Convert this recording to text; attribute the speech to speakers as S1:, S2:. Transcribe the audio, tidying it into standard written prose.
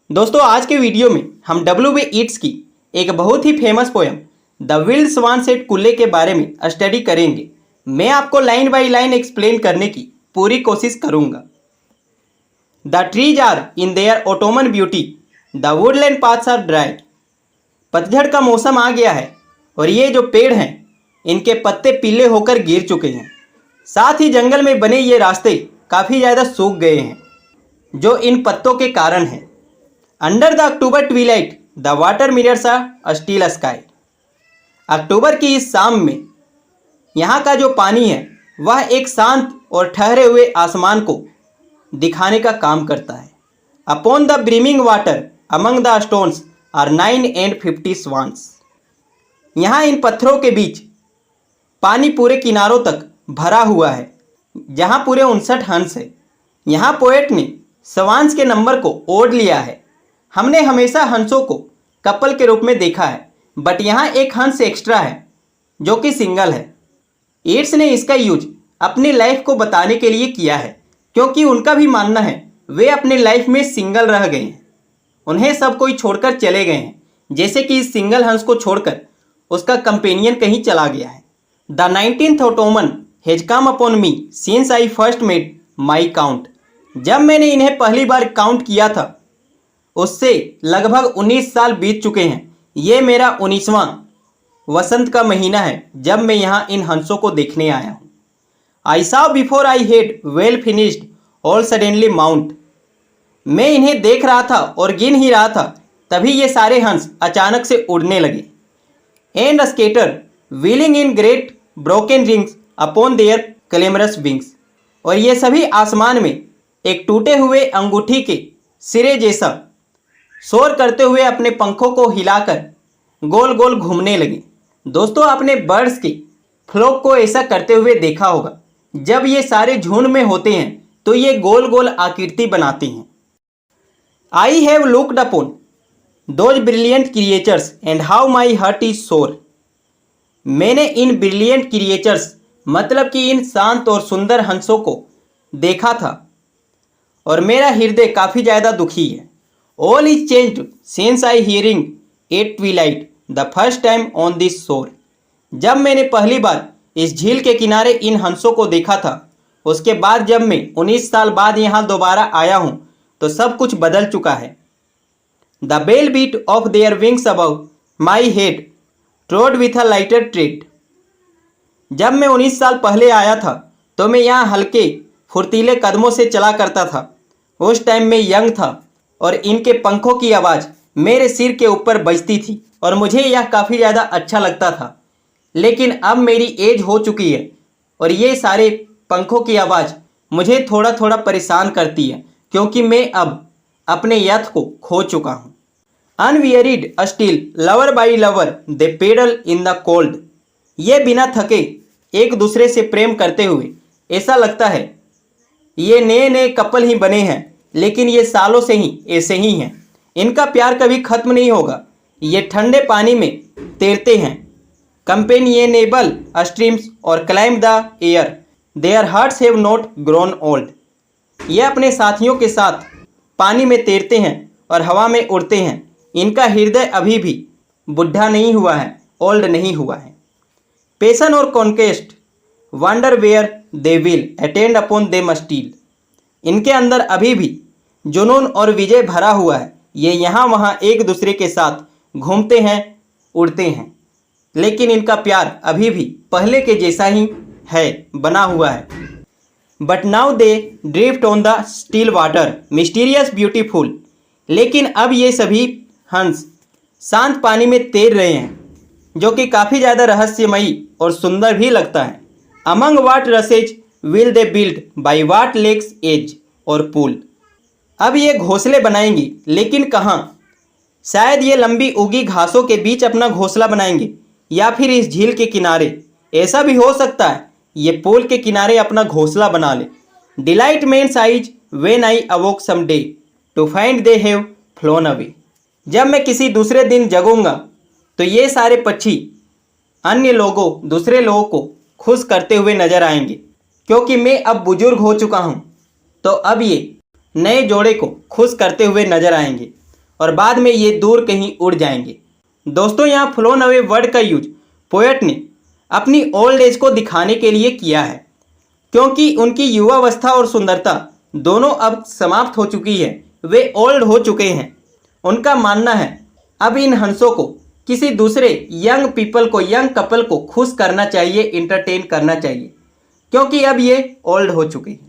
S1: दोस्तों आज के वीडियो में हम W.B. ईट्स की एक बहुत ही famous poem the wild swans at Coole के बारे में स्टडी करेंगे। मैं आपको लाइन बाय लाइन एक्सप्लेन करने की पूरी कोशिश करूंगा। The trees are in their autumn beauty, the woodland paths are dry. पतझड़ का मौसम आ गया है और ये जो पेड़ हैं इनके पत्ते पीले होकर गिर चुके हैं। साथ ही जंगल में बने ये रास्ते काफ़ी ज़्यादा सूख गए हैं जो इन पत्तों के कारण है। Under the October twilight the water mirrors a still sky. अक्टूबर की इस शाम में यहाँ का जो पानी है वह एक शांत और ठहरे हुए आसमान को दिखाने का काम करता है। Upon the brimming water among the stones are 9 and 50 swans. यहाँ इन पत्थरों के बीच पानी पूरे किनारों तक भरा हुआ है जहाँ पूरे 59 हंस है। यहाँ पोएट ने स्वान्स के नंबर को ओढ़ लिया है। हमने हमेशा हंसों को कपल के रूप में देखा है, बट यहाँ एक हंस एक्स्ट्रा है जो कि सिंगल है। ईट्स ने इसका यूज अपनी लाइफ को बताने के लिए किया है क्योंकि उनका भी मानना है वे अपने लाइफ में सिंगल रह गए हैं। उन्हें सब कोई छोड़कर चले गए हैं, जैसे कि इस सिंगल हंस को छोड़कर उसका कंपेनियन कहीं चला गया है। The 19th Ottoman has come upon me since I first made my count. जब मैंने इन्हें पहली बार काउंट किया था उससे लगभग 19 साल बीत चुके हैं। ये मेरा 19वां वसंत का महीना है जब मैं यहाँ इन हंसों को देखने आया हूँ। आई saw before I head well finished all suddenly mount. मैं इन्हें देख रहा था और गिन ही रहा था, तभी ये सारे हंस अचानक से उड़ने लगे। And scatter wheeling in great broken rings upon their clamorous wings. और ये सभी आसमान में एक टूटे हुए अंगूठी के सिरे जैसा शोर करते हुए अपने पंखों को हिलाकर गोल गोल घूमने लगे। दोस्तों आपने बर्ड्स के फ्लॉक को ऐसा करते हुए देखा होगा। जब ये सारे झुंड में होते हैं तो ये गोल गोल आकृति बनाते हैं। I have looked upon those brilliant creatures and how my heart is सोर। मैंने इन ब्रिलियंट क्रिएचर्स मतलब कि इन शांत और सुंदर हंसों को देखा था और मेरा हृदय काफ़ी ज़्यादा दुखी है। All is changed since I hearing at twilight the first time on this shore. जब मैंने पहली बार इस झील के किनारे इन हंसों को देखा था, उसके बाद जब मैं 19 साल बाद यहाँ दोबारा आया हूँ तो सब कुछ बदल चुका है। The bell beat of their wings above my head trod with a lighter tread. जब मैं 19 साल पहले आया था तो मैं यहाँ हल्के फुर्तीले कदमों से चला करता था। उस टाइम मैं यंग था और इनके पंखों की आवाज़ मेरे सिर के ऊपर बजती थी और मुझे यह काफ़ी ज़्यादा अच्छा लगता था। लेकिन अब मेरी एज हो चुकी है और ये सारे पंखों की आवाज़ मुझे थोड़ा थोड़ा परेशान करती है क्योंकि मैं अब अपने यथ को खो चुका हूँ। Unwearied still lover by lover they paddle in the cold. ये बिना थके एक दूसरे से प्रेम करते हुए ऐसा लगता है ये नए नए कपल ही बने हैं, लेकिन ये सालों से ही ऐसे ही हैं। इनका प्यार कभी खत्म नहीं होगा। ये ठंडे पानी में तैरते हैं, कंपेनियनेबल स्ट्रीम्स और climb the air. There hearts have not grown old. ये अपने साथियों के साथ पानी में तैरते हैं और हवा में उड़ते हैं। इनका हृदय अभी भी बुढ़ा नहीं हुआ है, ओल्ड नहीं हुआ है। पैशन और conquest wander where they will attend upon them still. इनके अंदर अभी भी जुनून और विजय भरा हुआ है। ये यहाँ वहाँ एक दूसरे के साथ घूमते हैं, उड़ते हैं, लेकिन इनका प्यार अभी भी पहले के जैसा ही है, बना हुआ है। But now they drift on the still water mysterious beautiful. लेकिन अब ये सभी हंस शांत पानी में तैर रहे हैं जो कि काफ़ी ज़्यादा रहस्यमयी और सुंदर भी लगता है। Among what rushes will they build by what lake's edge or pool. अब ये घोंसले बनाएंगे, लेकिन कहाँ? शायद ये लंबी उगी घासों के बीच अपना घोंसला बनाएंगे या फिर इस झील के किनारे। ऐसा भी हो सकता है ये पूल के किनारे अपना घोंसला बना ले। Delight men's eyes when I awoke some day to find they have flown away. जब मैं किसी दूसरे दिन जगूंगा तो ये सारे पक्षी अन्य लोगों दूसरे लोगों को खुश करते हुए नजर आएंगे क्योंकि मैं अब बुजुर्ग हो चुका हूँ, तो अब ये नए जोड़े को खुश करते हुए नजर आएंगे। और बाद में ये दूर कहीं उड़ जाएंगे। दोस्तों, यहाँ फ्लोन अवे वर्ड का यूज पोएट ने अपनी ओल्ड एज को दिखाने के लिए किया है, क्योंकि उनकी युवावस्था और सुंदरता दोनों अब समाप्त हो चुकी है, वे ओल्ड हो चुके हैं। उनका मानना है अब इन हंसों को किसी दूसरे यंग पीपल को, यंग कपल को खुश करना चाहिए, इंटरटेन करना चाहिए, क्योंकि अब ये ओल्ड हो चुके हैं।